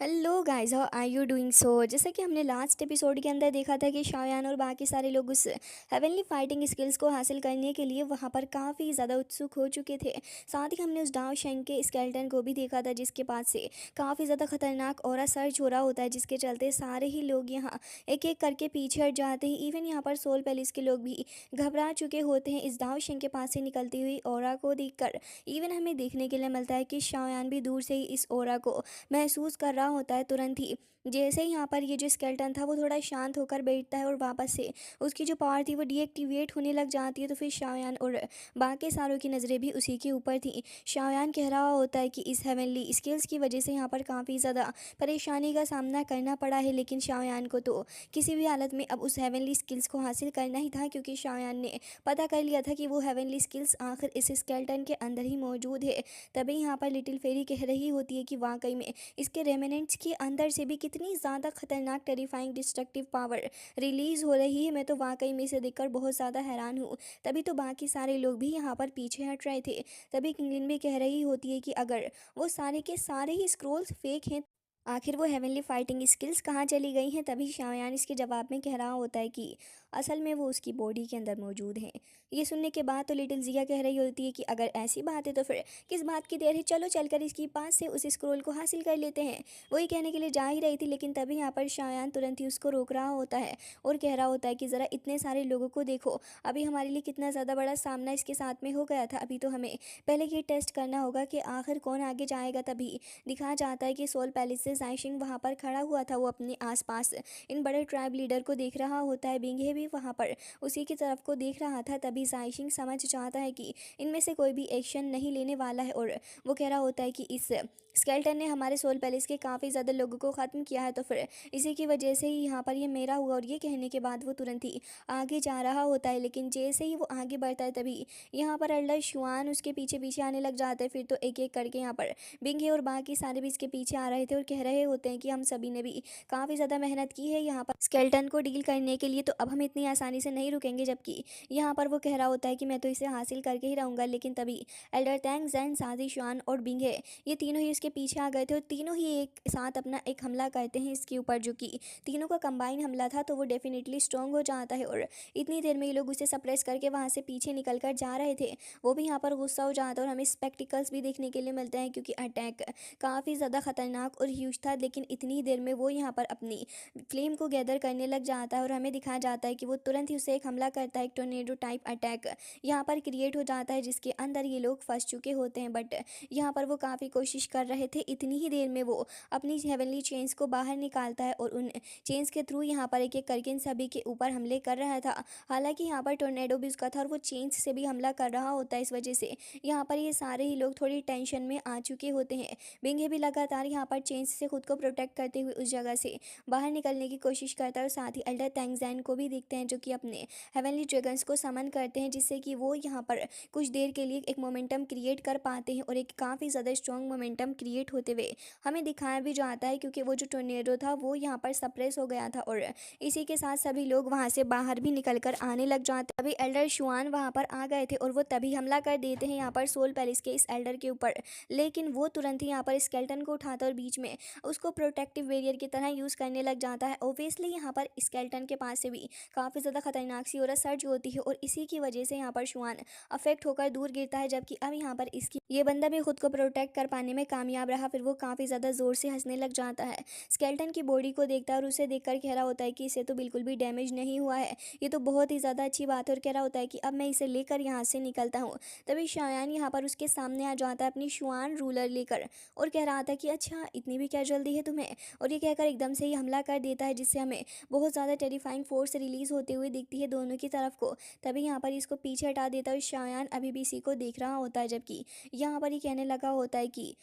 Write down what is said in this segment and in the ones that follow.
Hello guys, how are you doing? जैसा कि हमने लास्ट एपिसोड के अंदर देखा था कि शायान और बाकी सारे लोग उस हेवनली फाइटिंग स्किल्स को हासिल करने के लिए वहां पर काफ़ी ज़्यादा उत्सुक हो चुके थे। साथ ही हमने उस डाव शेंग के स्केल्टन को भी देखा था जिसके पास से काफ़ी ज़्यादा खतरनाक ऑरा सर्च हो रहा होता है, जिसके चलते सारे ही लोग यहाँ एक एक करके पीछे हट जाते हैं। इवन यहाँ पर सोल पैलेस के लोग भी घबरा चुके होते हैं इस डाव शेंग के पास से निकलती हुई ऑरा को देखकर। इवन हमें देखने के लिए मिलता है कि शायान भी दूर से ही इस ऑरा को महसूस कर रहा होता है। तुरंत ही जैसे ही यहाँ पर ये जो स्केल्टन था वो थोड़ा शांत होकर बैठता है और वापस से उसकी जो पावर थी वो डीएक्टिवेट होने लग जाती है, तो फिर शायान और बाकी सारों की नज़रें भी उसी के ऊपर थी। शायान कह रहा होता है कि इस हेवनली स्किल्स की वजह से यहाँ पर काफ़ी ज़्यादा परेशानी का सामना करना पड़ा है, लेकिन शायान को तो किसी भी हालत में अब उस हेवनली स्किल्स को हासिल करना ही था, क्योंकि शायान ने पता कर लिया था कि वो हेवनली स्किल्स आखिर इस स्केल्टन के अंदर ही मौजूद है। तभी यहाँ पर लिटिल फेरी कह रही होती है कि वाकई में इसके रेमिनेंट्स के अंदर से भी कितनी ज़्यादा खतरनाक टेरिफाइंग डिस्ट्रक्टिव पावर रिलीज़ हो रही है। मैं तो वाकई में इसे देखकर बहुत ज़्यादा हैरान हूँ। तभी तो बाकी सारे लोग भी यहाँ पर पीछे हट रहे थे। तभी किंगलिन भी कह रही होती है कि अगर वो सारे के सारे ही स्क्रोल्स फेक हैं, आखिर वो हेवनली फाइटिंग स्किल्स कहाँ चली गई हैं? तभी शायान इसके जवाब में कह रहा होता है कि असल में वो उसकी बॉडी के अंदर मौजूद हैं। ये सुनने के बाद तो लिटिल जिया कह रही होती है कि अगर ऐसी बात है तो फिर किस बात की देर है, चलो चलकर इसके पास से उस स्क्रोल को हासिल कर लेते हैं। वही कहने के लिए जा ही रही थी, लेकिन तभी यहाँ पर शायान तुरंत ही उसको रोक रहा होता है और कह रहा होता है कि ज़रा इतने सारे लोगों को देखो, अभी हमारे लिए कितना ज़्यादा बड़ा सामना इसके साथ में हो गया था। अभी तो हमें पहले ये टेस्ट करना होगा कि आखिर कौन आगे जाएगा। तभी दिखाया जाता है कि सोल पैलेस से जाइशिंग वहाँ पर खड़ा हुआ था। वो अपने आसपास इन बड़े ट्राइब लीडर को देख रहा होता है। बिंगे भी वहाँ पर उसी की तरफ को देख रहा था। तभी जाइशिंग समझ जाता है कि इनमें से कोई भी एक्शन नहीं लेने वाला है, और वो कह रहा होता है कि इस स्केल्टन ने हमारे सोल पैलेस के काफ़ी ज़्यादा लोगों को ख़त्म किया है, तो फिर इसी की वजह से ही यहाँ पर ये मेरा हुआ। और ये कहने के बाद वो तुरंत ही आगे जा रहा होता है, लेकिन जैसे ही वो आगे बढ़ता है तभी यहाँ पर एल्डर शुआन उसके पीछे पीछे आने लग जाते हैं। फिर तो एक एक करके यहाँ पर बिंगे और बाकी सारे भी इसके पीछे आ रहे थे और कह रहे होते हैं कि हम सभी ने भी काफ़ी ज़्यादा मेहनत की है यहाँ पर स्केल्टन को डील करने के लिए, तो अब हम इतनी आसानी से नहीं रुकेंगे। जबकि यहाँ पर वो कह रहा होता है कि मैं तो इसे हासिल करके ही रहूँगा, लेकिन तभी एल्डर टैंग जैन साजी शुआन और बिंगे ये तीनों ही इसके पीछे आ गए थे और तीनों ही एक साथ अपना एक हमला करते हैं इसके ऊपर, जो कि तीनों का कंबाइन हमला था। तो वो डेफिनेटली स्ट्रॉन्ग हो जाता है और इतनी देर में ये लोग उसे सप्रेस करके वहाँ से पीछे निकल कर जा रहे थे। वो भी यहाँ पर गुस्सा हो जाता है और हमें स्पेक्टिकल्स भी देखने के लिए मिलते हैं, क्योंकि अटैक काफ़ी ज़्यादा खतरनाक और ह्यूज था। लेकिन इतनी ही देर में वो यहाँ पर अपनी फ्लेम को गैदर करने लग जाता है और हमें दिखाया जाता है कि वो तुरंत ही उसे एक हमला करता है। एक टोर्नेडो टाइप अटैक यहाँ पर क्रिएट हो जाता है, जिसके अंदर ये लोग फंस चुके होते हैं। बट यहाँ पर वो काफ़ी कोशिश कर रहे थे। इतनी ही देर में वो अपनी हेवनली चेन्स को बाहर निकालता है और उन चेन्स के थ्रू यहाँ पर एक एक करके इन सभी के ऊपर हमले कर रहा था। हालांकि यहाँ पर टोर्नेडो भी उसका था और वो चेन्स से भी हमला कर रहा होता है। इस वजह से यहाँ पर ये सारे ही लोग थोड़ी टेंशन में आ चुके होते हैं। बिंगे भी लगातार यहाँ पर चेन्स से खुद को प्रोटेक्ट करते हुए उस जगह से बाहर निकलने की कोशिश करता है, और साथ ही एल्डर तैंगजैन को भी देखते हैं जो कि अपने हेवनली ड्रैगन्स को समन करते हैं, जिससे कि वो यहाँ पर कुछ देर के लिए एक मोमेंटम क्रिएट कर पाते हैं और एक काफ़ी ज़्यादा स्ट्रॉन्ग मोमेंटम क्रिएट होते हुए हमें दिखाया भी जाता है, क्योंकि वो जो टोर्नेडो था वो यहाँ पर सप्रेस हो गया था और इसी के साथ सभी लोग वहाँ से बाहर भी निकल कर आने लग जाते। अभी एल्डर शुआन वहाँ पर आ गए थे और वो तभी हमला कर देते हैं यहाँ पर सोल पैलेस के इस एल्डर के ऊपर, लेकिन वो तुरंत ही यहाँ पर स्केल्टन को उठाता और बीच में उसको प्रोटेक्टिव बैरियर की तरह यूज़ करने लग जाता है। ओब्वियसली यहाँ पर स्केल्टन के पास से भी काफ़ी ज़्यादा खतरनाक सी और सर्ज होती है और इसी की वजह से यहाँ पर शुआन अफेक्ट होकर दूर गिरता है। जबकि अब यहाँ पर इसकी ये बंदा भी खुद को प्रोटेक्ट कर पाने में कामयाब रहा। फिर वो काफ़ी ज़्यादा ज़ोर से हंसने लग जाता है। स्केल्टन की बॉडी को देखता है और उसे देखकर कह रहा होता है कि इसे तो बिल्कुल भी डैमेज नहीं हुआ है, ये तो बहुत ही ज़्यादा अच्छी बात है। और कह रहा होता है कि अब मैं इसे लेकर यहाँ से निकलता हूँ। तभी शायान यहाँ पर उसके सामने आ जाता है अपनी शुआन रूलर लेकर और कह रहा था कि अच्छा इतनी भी क्या जल्दी है तुम्हें, और ये कहकर एकदम से ही हमला कर देता है, जिससे हमें बहुत ज़्यादा टेरिफाइंग फोर्स रिलीज़ होते हुए दिखती है दोनों की तरफ को। तभी यहाँ पर इसको पीछे हटा देता है और शायान अभी भी इसी को देख रहा होता है, जबकि यहाँ पर ही कहने लगा होता है कि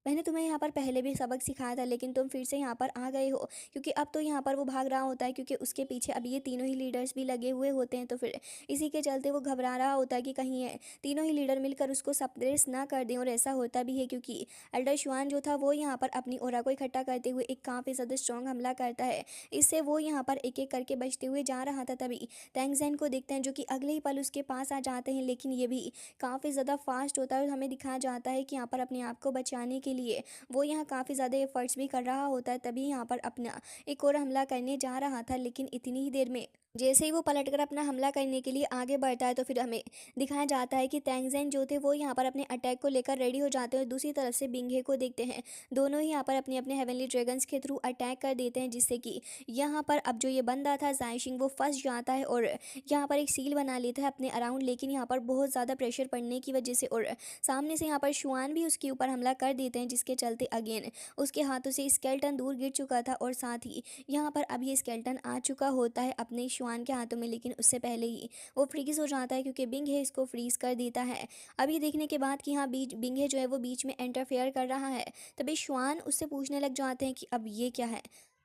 मैंने तुम्हें यहाँ पर पहले भी सबक सिखाया था, लेकिन तुम फिर से यहाँ पर आ गए हो। क्योंकि अब तो यहाँ पर वो भाग रहा होता है, क्योंकि उसके पीछे अब ये तीनों ही लीडर्स भी लगे हुए होते हैं। तो फिर इसी के चलते वो घबरा रहा होता है कि कहीं ये तीनों ही लीडर मिलकर उसको सप्रेस ना कर दें। और ऐसा होता भी है, क्योंकि एल्डर शुआन जो था वो यहाँ पर अपनी ओरा को इकट्ठा करते हुए एक काफ़ी ज़्यादा स्ट्रॉन्ग हमला करता है। इससे वो यहाँ पर एक एक करके बचते हुए जा रहा था। तभी तैंगजैन को देखते हैं जो कि अगले ही पल उसके पास आ जाते हैं, लेकिन ये भी काफ़ी ज़्यादा फास्ट होता है और हमें दिखाया जाता है कि यहाँ पर अपने आप को बचाने के लिए वो यहाँ काफ़ी ज़्यादा एफर्ट्स भी कर रहा होता है। तभी यहाँ पर अपना एक और हमला करने जा रहा था, लेकिन इतनी ही देर में जैसे ही वो पलटकर अपना हमला करने के लिए आगे बढ़ता है तो फिर हमें दिखाया जाता है कि तैंगज़ेन जो थे वो यहाँ पर अपने अटैक को लेकर रेडी हो जाते हैं, और दूसरी तरफ से बिंगे को देखते हैं। दोनों ही यहाँ पर अपने अपने हेवनली ड्रैगन्स के थ्रू अटैक कर देते हैं, जिससे कि यहाँ पर अब जो ये बंदा था ज़ाइशिंग वो फंस जाता है और यहाँ पर एक सील बना लेता है अपने अराउंड। लेकिन यहाँ पर बहुत ज़्यादा प्रेशर पड़ने की वजह से और सामने से यहाँ पर शुआन भी उसके ऊपर हमला कर देते हैं, जिसके चलते अगेन उसके हाथों से स्केल्टन दूर गिर चुका था, और साथ ही यहाँ पर अब ये स्केल्टन आ चुका होता है अपने शुआन के हाथों में। लेकिन उससे पहले ही वो फ्रीज हो जाता है, क्योंकि बिंग है इसको फ्रीज कर देता है। अभी देखने के बाद कि हाँ बीच बिंग है जो है वो बीच में इंटरफेयर कर रहा है, तभी शुआन उससे पूछने लग जाते हैं कि अब ये क्या है।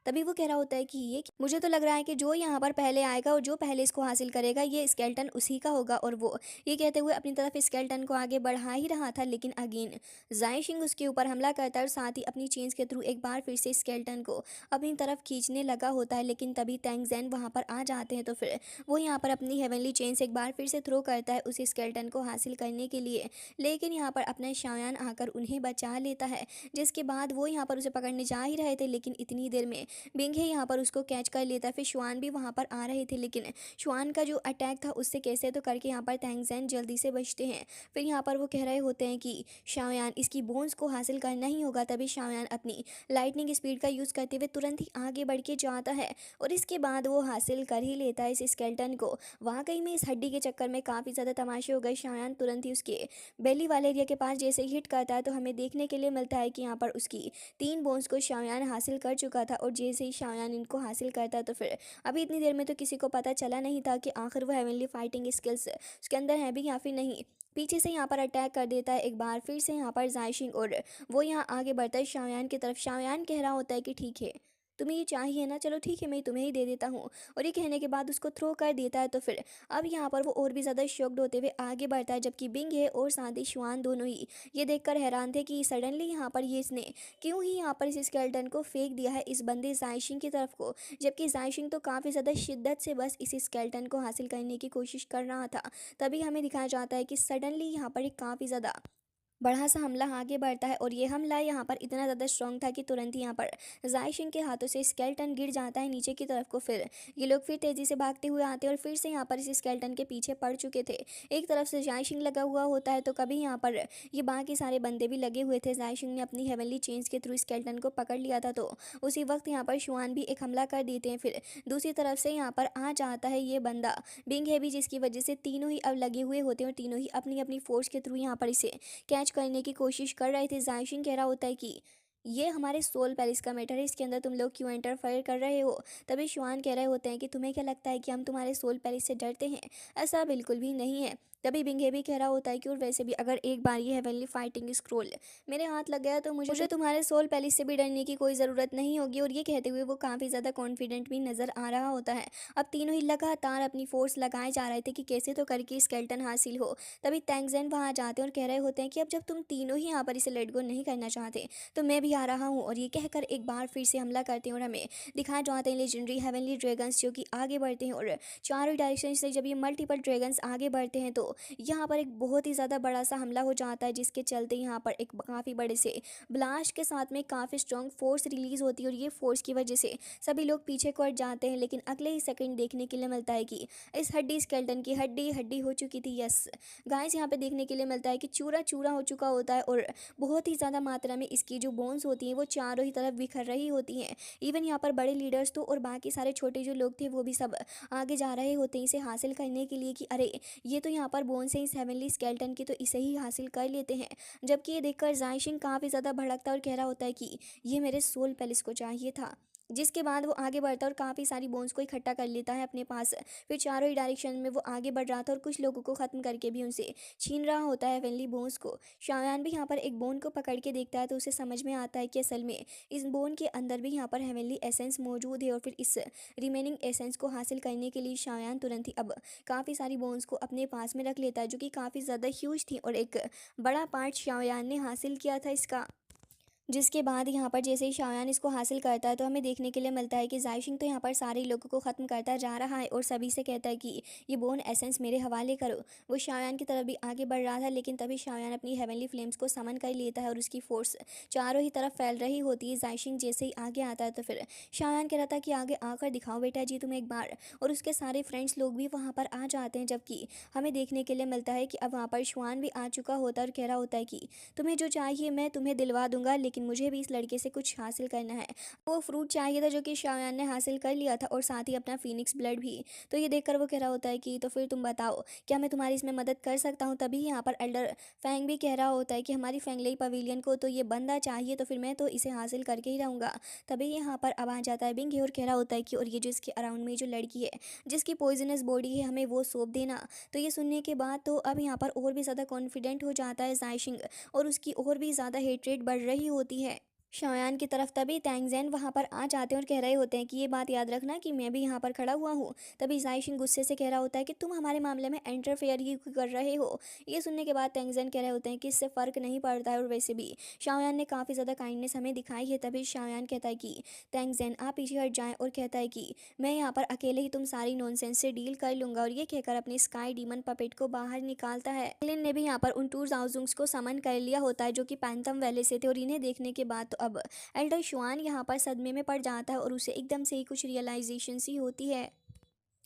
तभी वो कह रहा होता है कि मुझे तो लग रहा है कि जो यहाँ पर पहले आएगा और जो पहले इसको हासिल करेगा ये स्केल्टन उसी का होगा। और वो ये कहते हुए अपनी तरफ स्केल्टन को आगे बढ़ा ही रहा था, लेकिन अगेन ज़ाइशिंग उसके ऊपर हमला करता है और साथ ही अपनी चेंज के थ्रू एक बार फिर से स्केल्टन को अपनी तरफ खींचने लगा होता है। लेकिन तभी तैंगज़ेन वहाँ पर आ जाते हैं, तो फिर वो यहाँ पर अपनी हेवनली चेन से एक बार फिर से थ्रो करता है उस स्केल्टन को हासिल करने के लिए। लेकिन यहाँ पर अपना शायान आकर उन्हें बचा लेता है, जिसके बाद वो यहाँ पर उसे पकड़ने जा ही रहे थे, लेकिन इतनी देर में बिंगे यहाँ पर उसको कैच कर लेता है। फिर शुआन भी वहाँ पर आ रहे थे, लेकिन शुआन का जो अटैक था उससे कैसे तो करके यहाँ पर तैंगज़ेन जल्दी से बचते हैं। फिर यहाँ पर वो कह रहे होते हैं कि शायान इसकी बोन्स को हासिल करना ही होगा। तभी शायान अपनी लाइटनिंग स्पीड का यूज़ करते हुए तुरंत ही आगे बढ़ के जाता है, और इसके बाद वो हासिल कर ही लेता है इस स्केल्टन को। वाकई में इस हड्डी के चक्कर में काफ़ी ज़्यादा तमाशे हो गए। शायान तुरंत ही उसके बेली वाले एरिया के पास जैसे ही हिट करता है तो हमें देखने के लिए मिलता है कि यहाँ पर उसकी 3 बोन्स को शायान हासिल कर चुका था, और जैसे ही शायान इनको हासिल करता है तो फिर अभी इतनी देर में तो किसी को पता चला नहीं था कि आखिर वो हेवनली फाइटिंग स्किल्स उसके अंदर है भी या फिर नहीं। पीछे से यहाँ पर अटैक कर देता है एक बार फिर से यहाँ पर ज़ाइशिंग, और वो यहाँ आगे बढ़ता है शाओयान की तरफ। शाओयान कह रहा होता है कि ठीक है तुम्हें ये चाहिए ना, चलो ठीक है मैं तुम्हें ही दे देता हूँ, और ये कहने के बाद उसको थ्रो कर देता है। तो फिर अब यहाँ पर वो और भी ज़्यादा शॉक्ड होते हुए आगे बढ़ता है, जबकि बिंग है और साथ ही शुआन दोनों ही ये देखकर हैरान थे कि सडनली यहाँ पर ये इसने क्यों ही यहाँ पर इस स्केल्टन को फेंक दिया है इस बंदे ज़ाइशिंग की तरफ को, जबकि ज़ाइशिंग तो काफ़ी ज़्यादा शिद्दत से बस इस स्केल्टन को हासिल करने की कोशिश कर रहा था। तभी हमें दिखाया जाता है कि सडनली यहाँ पर एक काफ़ी ज़्यादा बड़ा सा हमला आगे बढ़ता है, और ये हमला यहाँ पर इतना ज़्यादा स्ट्रॉन्ग था कि तुरंत ही यहाँ पर ज़ाइशिंग के हाथों से स्केल्टन गिर जाता है नीचे की तरफ को। फिर ये लोग फिर तेज़ी से भागते हुए आते हैं और फिर से यहाँ पर इस स्केल्टन के पीछे पड़ चुके थे। एक तरफ से ज़ाइशिंग लगा हुआ होता है तो कभी यहाँ पर ये बाकी सारे बंदे भी लगे हुए थे। ज़ाइशिंग ने अपनी हेवनली चेंज के थ्रू स्केल्टन को पकड़ लिया था, तो उसी वक्त यहाँ पर शुआन भी एक हमला कर देते हैं। फिर दूसरी तरफ से यहाँ पर आ जाता है ये बंदा बिंग है भी, जिसकी वजह से तीनों ही अब लगे हुए होते हैं और तीनों ही अपनी अपनी फोर्स के थ्रू यहाँ पर इसे कैच करने की कोशिश कर रहे थे। ज़ाइशिंग कह रहा होता है कि ये हमारे सोल पैलेस का मैटर है, इसके अंदर तुम लोग क्यों इंटरफेयर कर रहे हो। तभी शुआन कह रहे होते हैं कि तुम्हें क्या लगता है कि हम तुम्हारे सोल पैलेस से डरते हैं, ऐसा बिल्कुल भी नहीं है। तभी बिंगे भी कह रहा होता है कि और वैसे भी अगर एक बार ये हेवनली फाइटिंग स्क्रोल मेरे हाथ लग गया तो मुझे तुम्हारे सोल पैलेस से भी डरने की कोई ज़रूरत नहीं होगी। और ये कहते हुए वो काफ़ी ज़्यादा कॉन्फिडेंट भी नज़र आ रहा होता है। अब तीनों ही लगातार अपनी फोर्स लगाए जा रहे थे कि कैसे तो करके स्केल्टन हासिल हो। तभी तैंगज़ेन वहाँ जाते हैं और कह रहे होते हैं कि अब जब तुम तीनों ही यहाँ पर इसे लेट गो नहीं करना चाहते तो मैं भी आ रहा हूँ। और ये कहकर एक बार फिर से हमला करते हैं और हमें दिखाए जाते हैं लेजेंडरी हेवनली ड्रैगन्स जो कि आगे बढ़ते हैं, और चारों डायरेक्शन से जब ये मल्टीपल ड्रैगन्स आगे बढ़ते हैं तो यहाँ पर एक बहुत ही ज़्यादा बड़ा सा हमला हो जाता है, जिसके चलते यहाँ पर एक काफ़ी बड़े से ब्लास्ट के साथ में काफ़ी स्ट्रॉन्ग फोर्स रिलीज होती है, और ये फोर्स की वजह से सभी लोग पीछे को हट जाते हैं। लेकिन अगले ही सेकंड देखने के लिए मिलता है कि इस हड्डी स्केल्टन की हड्डी हड्डी हो चुकी थी। यस गाइस, यहाँ पे देखने के लिए मिलता है कि चूरा चूरा हो चुका होता है, और बहुत ही ज़्यादा मात्रा में इसकी जो बोन्स होती हैं वो चारों ही तरफ बिखर रही होती हैं। इवन यहाँ पर बड़े लीडर्स तो और बाकी सारे छोटे जो लोग थे वो भी सब आगे जा रहे होते हैं इसे हासिल करने के लिए कि अरे ये तो यहाँ पर बोन्स है इस हेवनली स्केल्टन की, तो इसे ही हासिल कर लेते हैं। जबकि ये देखकर ज़ाइशिंग काफ़ी ज़्यादा भड़कता और कह रहा होता है कि ये मेरे सोल पैलेस को चाहिए था। जिसके बाद वो आगे बढ़ता है और काफ़ी सारी बोन्स को इकट्ठा कर लेता है अपने पास। फिर चारों ही डायरेक्शन में वो आगे बढ़ रहा था और कुछ लोगों को ख़त्म करके भी उनसे छीन रहा होता है हेवनली बोन्स को। शायान भी यहाँ पर एक बोन को पकड़ के देखता है तो उसे समझ में आता है कि असल में इस बोन के अंदर भी यहाँ पर हेवनली एसेंस मौजूद है, और फिर इस रिमेनिंग एसेंस को हासिल करने के लिए शायान तुरंत ही अब काफ़ी सारी बोन्स को अपने पास में रख लेता है, जो कि काफ़ी ज़्यादा ह्यूज थी, और एक बड़ा पार्ट शायान ने हासिल किया था इसका। जिसके बाद यहाँ पर जैसे ही शाओयान इसको हासिल करता है तो हमें देखने के लिए मिलता है कि जाइशिंग तो यहाँ पर सारे लोगों को ख़त्म करता जा रहा है और सभी से कहता है कि ये बोन एसेंस मेरे हवाले करो। वो शाओयान की तरफ भी आगे बढ़ रहा था, लेकिन तभी शाओयान अपनी हेवनली फ्लेम्स को समन कर लेता है और उसकी फोर्स चारों ही तरफ फैल रही होती है। जाइशिंग जैसे ही आगे आता है तो फिर शाओयान कह रहा था कि आगे आकर दिखाओ बेटा जी तुम एक बार, और उसके सारे फ्रेंड्स लोग भी वहाँ पर आ जाते हैं। जबकि हमें देखने के लिए मिलता है कि अब वहाँ पर शुआन भी आ चुका होता है और कह रहा होता है कि तुम्हें जो चाहिए मैं तुम्हें दिलवा दूंगा, लेकिन मुझे भी इस लड़के से कुछ हासिल करना है। वो फ्रूट चाहिए था जो कि शाओयान ने हासिल कर लिया था, और साथ ही अपना फीनिक्स ब्लड भी। तो ये देखकर वो कह रहा होता है कि तो फिर तुम बताओ क्या मैं तुम्हारी इसमें मदद कर सकता हूँ। तभी यहाँ पर एल्डर फैंग भी कह रहा होता है कि हमारी फैंगलेई पवेलियन को तो ये बंदा चाहिए, तो फिर मैं तो इसे हासिल करके ही रहूँगा। तभी यहाँ पर अब आ जाता है बिंग और कह रहा होता है कि और ये जो इसके अराउंड में जो लड़की है जिसकी पॉइजनस बॉडी है हमें वो सौंप देना। तो ये सुनने के बाद तो अब यहाँ पर और भी ज़्यादा कॉन्फिडेंट हो जाता है जाइशिंग, और उसकी और भी ज़्यादा हेट बढ़ रही होती है शायान की तरफ। तभी तैंगज़ेन वहाँ पर आ जाते हैं और कह रहे होते हैं कि ये बात याद रखना कि मैं भी यहाँ पर खड़ा हुआ हूँ। तभी जाइशिन गुस्से से कह रहा होता है कि तुम हमारे मामले में इंटरफेयर ही कर रहे हो। ये सुनने के बाद तैंगज़ेन कह रहे होते हैं कि इससे फ़र्क नहीं पड़ता है, और वैसे भी शायान ने काफ़ी ज़्यादा काइंडनेस हमें दिखाई है। तभी शायान कहता है कि तैंगज़ेन आप पीछे हट जाएँ, और कहता है कि मैं यहाँ पर अकेले ही तुम सारी नॉनसेंस से डील कर लूँगा। और ये कहकर अपने स्काई डीमन पपेट को बाहर निकालता है। एलिन ने भी यहाँ पर उन टू जाओजुंग्स को समन कर लिया होता है जो कि पैंथम वैली से थे, और इन्हें देखने के बाद तो अब एल्डर शुआन यहाँ पर सदमे में पड़ जाता है और उसे एकदम से ही कुछ रियलाइजेशन सी होती है।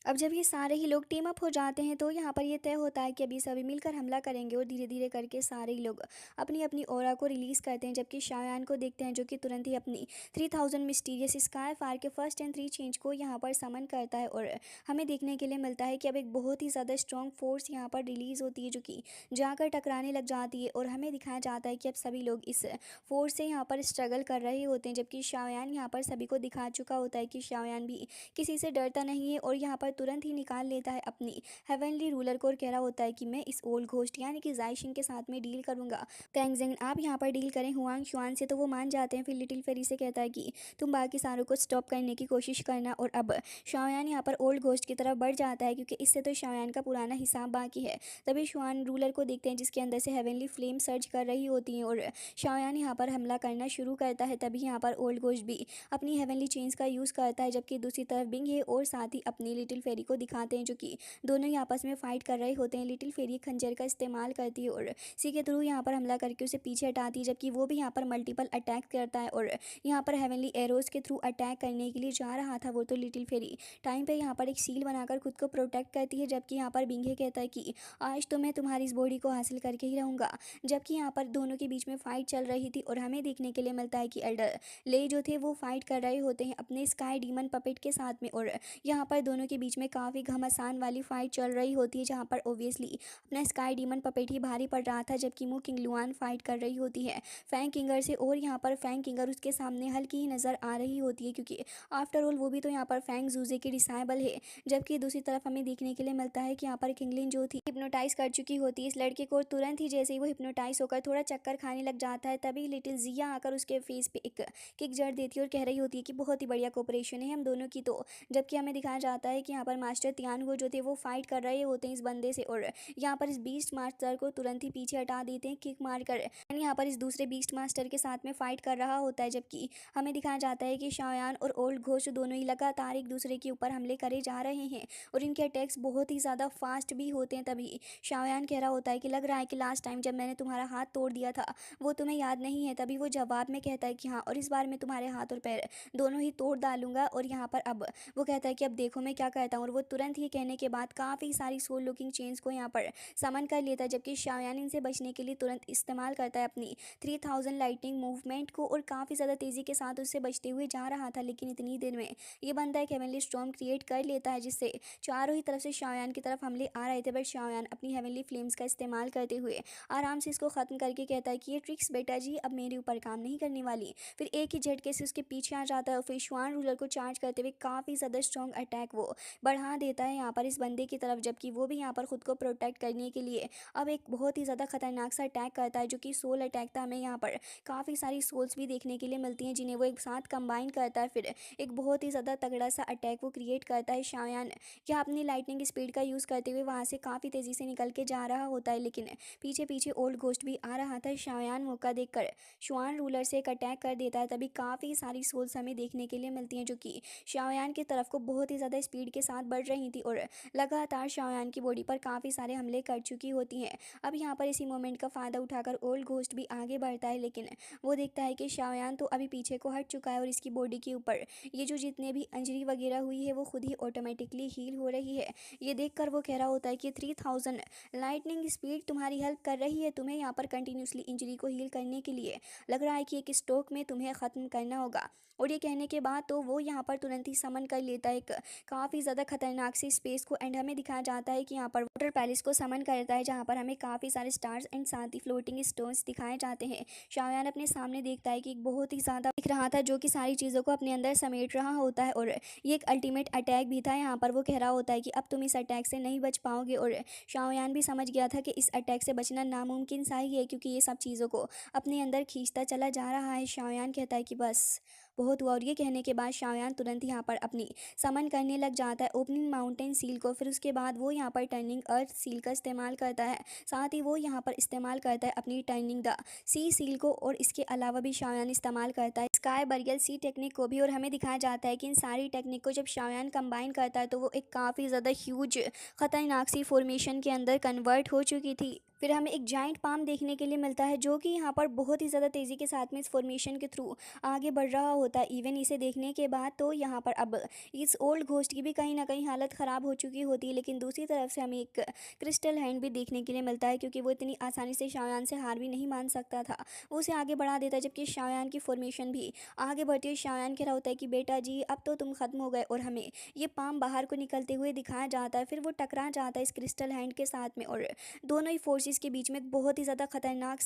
अब जब ये सारे ही लोग टीम अप हो जाते हैं तो यहाँ पर ये तय होता है कि अभी सभी मिलकर हमला करेंगे, और धीरे धीरे करके सारे ही लोग अपनी अपनी ऑरा को रिलीज़ करते हैं। जबकि शायान को देखते हैं जो कि तुरंत ही अपनी 3000 मिस्टीरियस स्काई फायर के फर्स्ट एंड 3 चेंज को यहाँ पर समन करता है, और हमें देखने के लिए मिलता है कि अब एक बहुत ही ज़्यादा स्ट्रॉन्ग फोर्स यहाँ पर रिलीज़ होती है जो कि जाकर टकराने लग जाती है। और हमें दिखाया जाता है कि अब सभी लोग इस फोर्स से यहाँ पर स्ट्रगल कर रहे होते हैं। जबकि शायान यहाँ पर सभी को दिखा चुका होता है कि शायान भी किसी से डरता नहीं है, और यहाँ पर तुरंत ही निकाल लेता है अपनी हेवनली रूलर को और कह रहा होता है कि मैं इस ओल्ड घोस्ट यानी कि जाइशिंग के साथ में डील करूंगा। तैंगजेंग आप यहाँ पर डील करें हुआंग शुआन से, तो वो मान जाते हैं। फिर लिटिल फेरी से कहता है कि तुम बाकी सारों को स्टॉप करने की कोशिश करना। और अब शाओयान यहाँ पर ओल्ड घोस्ट की तरफ बढ़ जाता है क्योंकि इससे तो शाओयान का पुराना हिसाब बाकी है। तभी शुआन रूलर को देखते हैं जिसके अंदर से हेवनली फ्लेम सर्च कर रही होती हैं, और शाओयान यहाँ पर हमला करना शुरू करता है। तभी यहाँ पर ओल्ड घोस्ट भी अपनी हेवनली चेंज का यूज़ करता है, जबकि दूसरी तरफ बिंग है और साथ ही अपनी लिटिल फेरी को दिखाते हैं जो कि दोनों ही आपस में फाइट कर रहे होते हैं। लिटिल फेरी खंजर का इस्तेमाल करती है और सी के थ्रू यहाँ पर हमला करके उसे पीछे हटाती है, जबकि वो भी यहाँ पर मल्टीपल अटैक करता है और यहाँ पर हेवनली एरोज के थ्रू अटैक करने के लिए जा रहा था वो। तो लिटिल फेरी टाइम पे यहाँ पर एक शील बनाकर खुद को प्रोटेक्ट करती है, जबकि यहाँ पर बिंगे कहता है कि आज तो मैं तुम्हारी इस बॉडी को हासिल करके ही रहूँगा। जबकि यहाँ पर दोनों के बीच में फाइट चल रही थी, और हमें देखने के लिए मिलता है कि एल्डर ले जो थे वो फाइट कर रहे होते हैं अपने स्काई डीमन पपेट के साथ में, और यहाँ पर दोनों के बीच में काफ़ी घमासान वाली फाइट चल रही होती है, जहाँ पर ओबियसली अपना स्काई डीमन पपेट ही भारी पड़ रहा था, जबकि मू किंग लुआन फाइट कर रही होती है फैंग किंगर से। और यहाँ पर फैंग किंगर उसके सामने हल्की ही नज़र आ रही होती है क्योंकि आफ्टर ऑल वो भी तो यहाँ पर फैंग जूजे की डिसाइबल है। जबकि दूसरी तरफ हमें देखने के लिए मिलता है कि यहाँ पर किंगलिन जो थी हिप्नोटाइज कर चुकी होती है इस लड़के को, और तुरंत ही जैसे ही वो हिप्नोटाइज होकर थोड़ा चक्कर खाने लग जाता है तभी लिटिल जिया आकर उसके फेस पे एक किक जड़ देती है और कह रही होती है कि बहुत ही बढ़िया कोऑपरेशन है हम दोनों की। तो जबकि हमें दिखाया जाता है कि यहाँ पर मास्टर तियानगो जो थे वो फाइट कर रहे होते हैं इस बंदे से, और यहाँ पर इस बीस्ट मास्टर को तुरंत ही पीछे हटा देते हैं किक मारकर। यहाँ पर इस दूसरे बीस्ट मास्टर के साथ में फाइट कर रहा होता है, जबकि हमें दिखाया जाता है कि शाओयान और ओल्ड घोस्ट दोनों ही लगातार एक दूसरे के ऊपर हमले करे जा रहे हैं, और इनके अटैक्स बहुत ही ज़्यादा फास्ट भी होते हैं। तभी शाओयान कह रहा होता है कि लग रहा है कि लास्ट टाइम जब मैंने तुम्हारा हाथ तोड़ दिया था वो तुम्हें याद नहीं है। तभी वो जवाब में कहता है कि हाँ, और इस बार मैं तुम्हारे हाथ और पैर दोनों ही तोड़ डालूंगा। और यहाँ पर अब वो कहता है कि अब देखो मैं क्या कहता हूँ, और वो तुरंत ही कहने के बाद काफ़ी सारी सोल लुकिंग चेंज को यहाँ पर समन कर लेता है, जबकि शाओयान इनसे बचने के लिए तुरंत इस्तेमाल करता है अपनी 3000 लाइटनिंग मूवमेंट को, और काफ़ी ज़्यादा तेज़ी के साथ उससे बचते हुए जा रहा था। लेकिन इतनी देर में ये बंदा एक हेवनली स्टॉर्म क्रिएट कर लेता है जिससे चारों ही तरफ से शाओयान की तरफ हमले आ रहे थे, बट शाओयान अपनी हेवनली फ्लेम्स का इस्तेमाल करते हुए आराम से इसको ख़त्म करके कहता है कि ये ट्रिक्स बेटा जी अब मेरे ऊपर काम नहीं करने वाली। फिर एक ही झटके से उसके पीछे आ जाता है और फिर शुआन रूलर को चार्ज करते हुए काफ़ी ज़्यादा स्ट्रॉन्ग अटैक वो बढ़ा देता है यहाँ पर इस बंदे की तरफ, जबकि वो भी यहाँ पर खुद को प्रोटेक्ट करने के लिए अब एक बहुत ही ज़्यादा खतरनाक सा अटैक करता है, जो कि सोल अटैक था। हमें यहाँ पर काफ़ी सारी सोल्स भी देखने के लिए मिलती हैं जिन्हें वो एक साथ कंबाइन करता है, फिर एक बहुत ही ज़्यादा तगड़ा सा अटैक वो क्रिएट करता है। शायान क्या अपनी लाइटनिंग स्पीड का यूज़ करते हुए वहाँ से काफ़ी तेज़ी से निकल के जा रहा होता है, लेकिन पीछे पीछे ओल्ड घोस्ट भी आ रहा था। शायान मौका देखकर शुआन रूलर से एक अटैक कर देता है। तभी काफ़ी सारी सोल्स हमें देखने के लिए मिलती हैं, जो कि शाओयान की तरफ को बहुत ही ज़्यादा स्पीड के साथ बढ़ रही थी और लगातार शाओयान की बॉडी पर काफ़ी सारे हमले कर चुकी होती हैं। अब यहाँ पर इसी मोमेंट का फ़ायदा उठाकर ओल्ड घोस्ट भी आगे बढ़ता है, लेकिन वो देखता है कि शाओयान तो अभी पीछे को हट चुका है और इसकी बॉडी के ऊपर ये जो जितने भी इंजरी वगैरह हुई है वो खुद ही ऑटोमेटिकली हील हो रही है। ये देखकर वो कह रहा होता है कि 3000 लाइटनिंग स्पीड तुम्हारी हेल्प कर रही है तुम्हें यहाँ पर कंटिन्यूसली इंजरी को हील करने के लिए। लग रहा है कि एक स्ट्रोक में तुम्हें ख़त्म करना होगा। और ये कहने के बाद तो वो यहाँ पर तुरंत ही समन कर लेता है एक काफ़ी ज़्यादा खतरनाक सी स्पेस को, एंड हमें दिखाया जाता है कि यहाँ पर वाटर पैलेस को समन करता है, जहाँ पर हमें काफ़ी सारे स्टार्स एंड साथ ही फ्लोटिंग स्टोन्स दिखाए जाते हैं। शायान अपने सामने देखता है कि एक बहुत ही ज़्यादा दिख रहा था जो कि सारी चीज़ों को अपने अंदर समेट रहा होता है, और ये एक अल्टीमेट अटैक भी था। यहाँ पर वो कह रहा होता है कि अब तुम इस अटैक से नहीं बच पाओगे, और शायान भी समझ गया था कि इस अटैक से बचना नामुमकिन सा ही है, क्योंकि ये सब चीज़ों को अपने अंदर खींचता चला जा रहा है। शायान कहता है कि बस बहुत हुआ, और ये कहने के बाद शायान तुरंत यहाँ पर अपनी समन करने लग जाता है ओपनिंग माउंटेन सील को। फिर उसके बाद वो यहाँ पर टर्निंग अर्थ सील का इस्तेमाल करता है, साथ ही वो यहाँ पर इस्तेमाल करता है अपनी टर्निंग द सी सील को, और इसके अलावा भी शायान इस्तेमाल करता है स्काई बरियल सी टेक्निक को भी। और हमें दिखाया जाता है कि इन सारी टेक्निक को जब शायान कंबाइन करता है तो वो एक काफ़ी ज़्यादा ह्यूज खतरनाक सी फॉर्मेशन के अंदर कन्वर्ट हो चुकी थी। फिर हमें एक जाइंट पाम देखने के लिए मिलता है, जो कि यहाँ पर बहुत ही ज़्यादा तेज़ी के साथ में इस फॉर्मेशन के थ्रू आगे बढ़ रहा होता है। इवन इसे देखने के बाद तो यहाँ पर अब इस ओल्ड घोस्ट की भी कहीं ना कहीं हालत ख़राब हो चुकी होती है, लेकिन दूसरी तरफ से हमें एक क्रिस्टल हैंड भी देखने के लिए मिलता है, क्योंकि वो इतनी आसानी से शायान से हार भी नहीं मान सकता था। वो उसे आगे बढ़ा देता है, जबकि शायान की फॉर्मेशन भी आगे बढ़ती है। शायान कह रहा होता है कि बेटा जी अब तो तुम ख़त्म हो गए, और हमें ये पाम बाहर को निकलते हुए दिखाया जाता है। फिर वो टकरा जाता है इस क्रिस्टल हैंड के साथ में, और दोनों ही फोर्सेस के बीच में एक बहुत ही ज़्यादा खतरनाक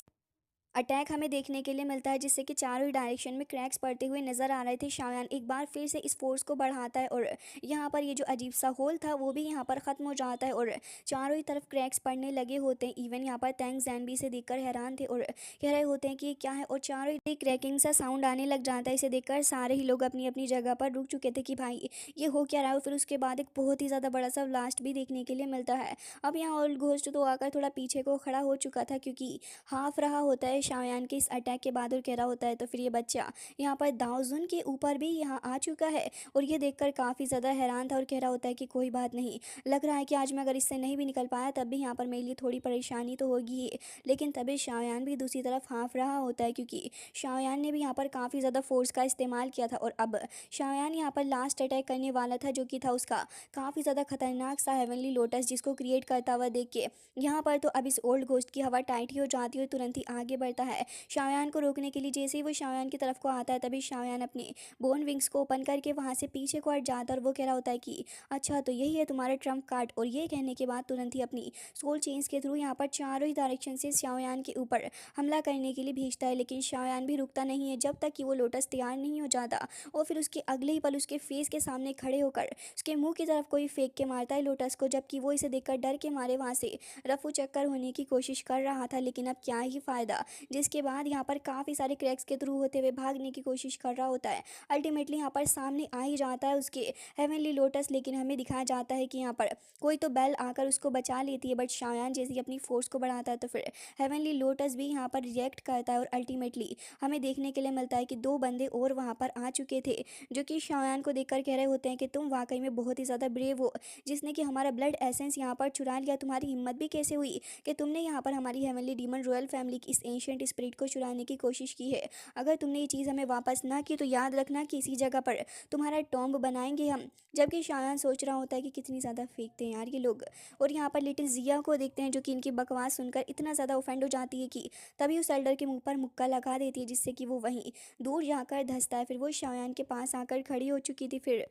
अटैक हमें देखने के लिए मिलता है, जिससे कि चारों ही डायरेक्शन में क्रैक्स पड़ते हुए नजर आ रहे थे। शायान एक बार फिर से इस फोर्स को बढ़ाता है, और यहाँ पर ये जो अजीब सा होल था वो भी यहाँ पर ख़त्म हो जाता है, और चारों ही तरफ क्रैक्स पड़ने लगे होते हैं। इवन यहाँ पर तैंग जैन भी इसे देखकर हैरान थे और कह रहे होते हैं कि ये क्या है, और चारों ही क्रैकिंग सा साउंड आने लग जाता है। इसे देखकर सारे ही लोग अपनी अपनी जगह पर रुक चुके थे कि भाई ये हो क्या रहा है। फिर उसके बाद एक बहुत ही ज़्यादा बड़ा सा ब्लास्ट भी देखने के लिए मिलता है। अब यहाँ ओल्ड घोस्ट तो आकर थोड़ा पीछे को खड़ा हो चुका था, क्योंकि हाफ रहा होता है शायान के इस अटैक के बाद, और कह रहा होता है तो फिर ये बच्चा यहाँ पर दाओजुन के ऊपर भी यहाँ आ चुका है। और ये देखकर काफ़ी ज़्यादा हैरान था और कह रहा होता है कि कोई बात नहीं, लग रहा है कि आज मैं अगर इससे नहीं भी निकल पाया तब भी यहाँ पर मेरे लिए थोड़ी परेशानी तो होगी ही। लेकिन तभी शायान भी दूसरी तरफ हाँफ रहा होता है, क्योंकि शायान ने भी यहाँ पर काफ़ी ज़्यादा फोर्स का इस्तेमाल किया था, और अब शायान यहाँ पर लास्ट अटैक करने वाला था, जो कि था उसका काफ़ी ज़्यादा खतरनाक सा हेवनली लोटस, जिसको क्रिएट करता हुआ देख के यहाँ पर तो अब इस ओल्ड घोस्ट की हवा टाइट ही हो जाती है और तुरंत ही आगे बढ़ता है शायान को रोकने के लिए। जैसे ही वो शायान की तरफ को आता है तभी शायान अपने बोन विंग्स को ओपन करके वहाँ से पीछे को हट जाता है, और वो कह रहा होता है कि अच्छा तो यही है तुम्हारा ट्रम्प कार्ड। और ये कहने के बाद तुरंत ही अपनी सोल चेंज के थ्रू यहाँ पर चारों ही डायरेक्शन से शायान के ऊपर हमला करने के लिए भेजता है, लेकिन शायान भी रुकता नहीं है जब तक कि वो लोटस तैयार नहीं हो जाता। और फिर उसके अगले ही पल उसके फेस के सामने खड़े होकर उसके मुंह की तरफ कोई फेंक के मारता है लोटस को, जबकि वो इसे देखकर डर के मारे वहाँ से रफू चक्कर होने की कोशिश कर रहा था। लेकिन अब क्या ही फ़ायदा, जिसके बाद यहाँ पर काफ़ी सारे क्रैक्स के थ्रू होते हुए भागने की कोशिश कर रहा होता है। अल्टीमेटली यहाँ पर सामने आ ही जाता है उसके हेवनली लोटस, लेकिन हमें दिखाया जाता है कि यहाँ पर कोई तो बेल आकर उसको बचा लेती है, बट शायान जैसे ही अपनी फोर्स को बढ़ाता है तो फिर हेवनली लोटस भी यहाँ पर रिएक्ट करता है, और अल्टीमेटली हमें देखने के लिए मिलता है कि दो बंदे और वहाँ पर आ चुके थे, जो कि शायान को देखकर कह रहे होते हैं कि तुम वाकई में बहुत ही ज़्यादा ब्रेव हो, जिसने कि हमारा ब्लड एसेंस यहाँ पर चुरा लिया। तुम्हारी हिम्मत भी कैसे हुई कि तुमने यहाँ पर हमारी हेवनली डीमन रॉयल फैमिली की इस एंशिएंट स्पिरिट को चुराने की कोशिश की है। अगर तुमने ये चीज़ हमें वापस ना की तो याद रखना कि इसी जगह पर तुम्हारा टॉम्ब बनाएंगे हम। जबकि शायान सोच रहा होता है कि कितनी ज़्यादा फेंकते हैं यार ये लोग। और यहाँ पर लिटिल जिया को देखते हैं, जो कि इनकी बकवास सुनकर इतना ज़्यादा ऑफेंड हो जाती है कि तभी उस एल्डर के मुंह पर मुक्का लगा देती है, जिससे कि वो वहीं दूर जाकर धंसता है। फिर वो शायान के पास आकर खड़ी हो चुकी थी। फिर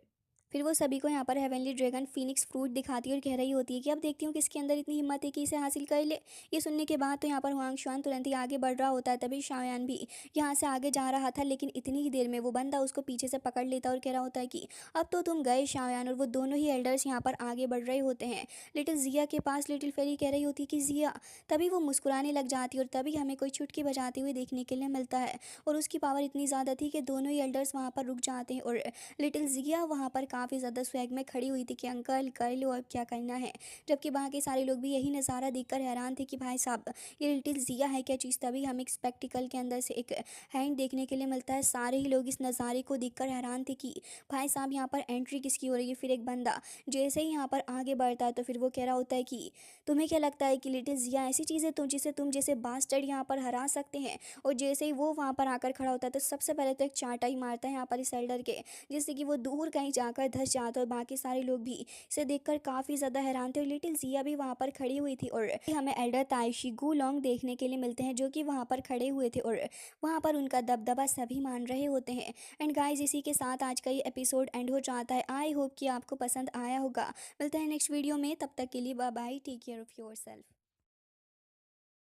फिर वो सभी को यहाँ पर हेवनली ड्रैगन फीनिक्स फ्रूट दिखाती है और कह रही होती है कि अब देखती हूँ किसके अंदर इतनी हिम्मत है कि इसे हासिल कर ले। ये सुनने के बाद तो यहाँ पर हुआंग शुआन तुरंत ही आगे बढ़ रहा होता है, तभी शाओयान भी यहाँ से आगे जा रहा था, लेकिन इतनी ही देर में वो बंदा उसको पीछे से पकड़ लेता और कह रहा होता है कि अब तो तुम गए शाओयान। और वो दोनों ही एल्डर्स यहाँ पर आगे बढ़ रहे होते हैं लिटिल जिया के पास। लिटिल फेरी कह रही होती है कि जिया, तभी वो मुस्कुराने लग जाती है और तभी हमें कोई चुटकी बजाते हुए देखने के लिए मिलता है। और उसकी पावर इतनी ज़्यादा थी कि दोनों ही एल्डर्स वहाँ पर रुक जाते हैं और लिटिल जिया वहाँ पर काफ़ी ज़्यादा स्वैग में खड़ी हुई थी कि अंकल कर लो, अब क्या करना है। जबकि बाकी सारे लोग भी यही नज़ारा देखकर हैरान थे कि भाई साहब ये लिटिल जिया है क्या चीज़। तभी हमें एक स्पेक्टिकल के अंदर से एक हैंड देखने के लिए मिलता है। सारे ही लोग इस नज़ारे को देखकर हैरान थे कि भाई साहब यहाँ पर एंट्री किसकी हो रही है। फिर एक बंदा जैसे ही यहाँ पर आगे बढ़ता है तो फिर वो कह रहा होता है कि तुम्हें क्या लगता है कि लिटिल जिया ऐसी चीज़ है जिसे तुम जैसे बास्टर्ड यहाँ पर हरा सकते हैं। और जैसे ही वो वहाँ पर आकर खड़ा होता है तो सबसे पहले तो एक चांटा ही मारता है यहाँ पर इस एल्डर के, जिससे कि वो दूर कहीं जाकर धंस जाता है। और बाकी सारे लोग भी इसे देखकर काफ़ी ज़्यादा हैरान थे और लिटिल जिया भी वहाँ पर खड़ी हुई थी। और हमें एल्डर ताइशी गुलोंग देखने के लिए मिलते हैं जो कि वहाँ पर खड़े हुए थे और वहाँ पर उनका दबदबा सभी मान रहे होते हैं। एंड गाइस इसी के साथ आज का ये एपिसोड एंड हो जाता है। आई होप कि आपको पसंद आया होगा। मिलते हैं नेक्स्ट वीडियो में, तब तक के लिए bye bye, take care of your self.